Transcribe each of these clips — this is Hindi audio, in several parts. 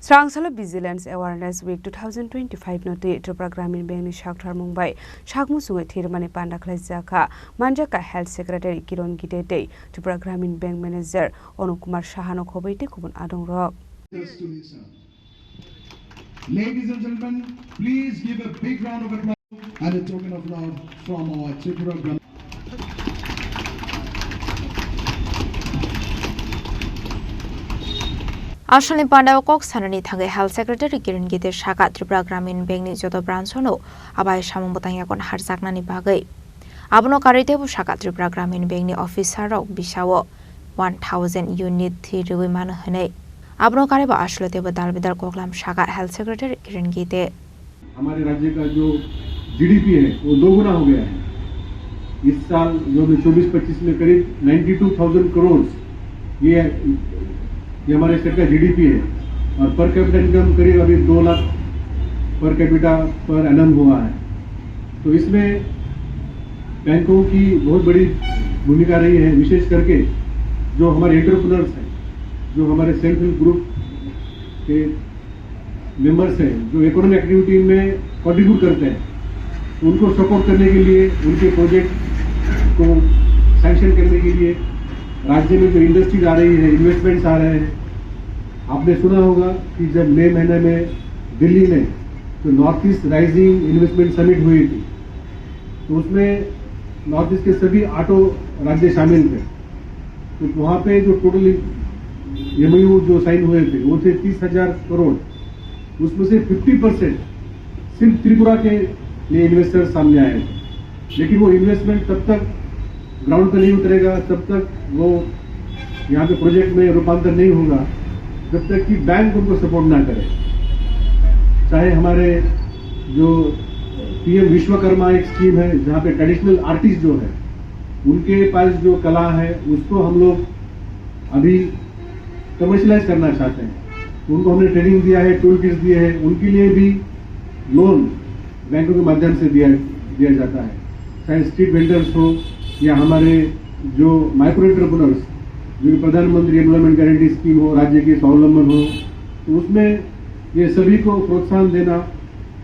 Srangsalo Vigilance Awareness Week 2025 noti Tripura Gramin Bank ni Shakthar Mumbai Shakmu Sungai Thirmani Pandakhlai Jaka Manjaka Health Secretary Kiron Gidete Tripura Gramin Bank Manager Onukumar Shahano Khobaite Kubun Adong Rock. Ladies and gentlemen, please give a big round of applause and a token of love from our Tripura Gramin. Ashalni Pandao Kok Sanani Thangai Health Secretary Kiran Gite Shaka Tripura Gramin Bank ni joto branch hono abai samung botang yakon harjaknani bagai abono karite bu Shaka Tripura Gramin Bank ni officer rok bisawo 1000 unit thirui man hne abono kare ba ashlote ba dalbidar koklam Shaka Health Secretary Kiran Gite हमारे राज्य का जो जीडीपी है वो 2 गुना हो गया है इस साल जो 24-25 में करीब 92,000 करोड़ ये हमारे स्टेट का जीडीपी है और पर कैपिटा इनकम करीब अभी 2 lakh per capita per annum हुआ है। तो इसमें बैंकों की बहुत बड़ी भूमिका रही है, विशेष करके जो हमारे एंटरप्रेन्योर्स हैं, जो हमारे सेल्फ हेल्प ग्रुप के मेंबर्स हैं, जो इकोनॉमिक एक्टिविटी में कंट्रीब्यूट करते हैं, उनको सपोर्ट करने के लिए, उनके प्रोजेक्ट को सैंक्शन करने के लिए राज्य में जो इंडस्ट्रीज आ रही है, इन्वेस्टमेंट्स आ रहे हैं। आपने सुना होगा कि जब मई महीने में दिल्ली में तो north east rising investment summit हुई थी, तो उसमें नॉर्थ ईस्ट के सभी 8 राज्य शामिल थे। तो वहाँ पे जो टोटल एमओयू जो साइन हुए थे वो थे 30,000 करोड़, उसमें से 50% सिर्फ त्रिपुरा के लिए इन्वेस्टर्स सामने आए थे। लेकिन वो इन्वेस्टमेंट तब तक ग्राउंड पर नहीं उतरेगा, तब तक वो यहाँ पे प्रोजेक्ट में रूपांतर नहीं होगा जब तक कि बैंक उनको सपोर्ट ना करे। चाहे हमारे जो पीएम विश्वकर्मा एक स्कीम है जहाँ पे ट्रेडिशनल आर्टिस्ट जो है उनके पास जो कला है उसको हम लोग अभी कमर्शलाइज करना चाहते हैं, उनको हमने ट्रेनिंग दिया है, टूल किट्स दिए हैं, उनके लिए भी लोन बैंकों के माध्यम से दिया जाता है। चाहे स्ट्रीट वेंडर्स हो या हमारे जो माइक्रो एंटरप्रेन्योर्स, जो प्रधानमंत्री एम्प्लॉयमेंट गारंटी स्कीम हो, राज्य के स्वावलंबन हो, तो उसमें ये सभी को प्रोत्साहन देना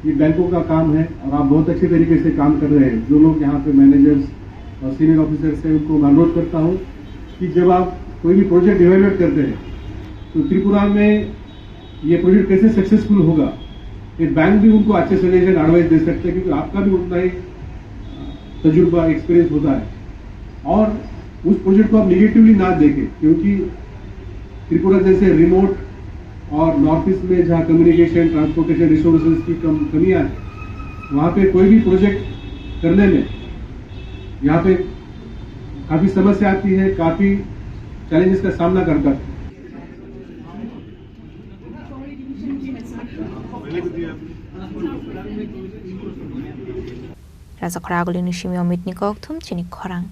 ये बैंकों का काम है और आप बहुत अच्छे तरीके से काम कर रहे हैं। जो लोग यहाँ पे मैनेजर्स और सीनियर ऑफिसर्स हैं उनको मैं अनुरोध करता हूँ कि जब आप कोई भी प्रोजेक्ट इवेल्युएट करते हैं तो त्रिपुरा में ये प्रोजेक्ट कैसे सक्सेसफुल होगा, ये बैंक भी उनको अच्छे सजेशन एडवाइस दे सकते हैं, क्योंकि आपका भी उतना ही तजुर्बा एक्सपीरियंस होता है। और उस प्रोजेक्ट को आप निगेटिवली ना देखें, क्योंकि त्रिपुरा जैसे रिमोट और नॉर्थ ईस्ट में जहाँ कम्युनिकेशन, ट्रांसपोर्टेशन, रिसोर्सेज की कमियां है, वहाँ पे कोई भी प्रोजेक्ट करने में यहाँ पे काफी समस्या आती है, काफी चैलेंजेस का सामना करता है। Raza Koragoli Nishimi Omit Nikok Tum Chini Korang.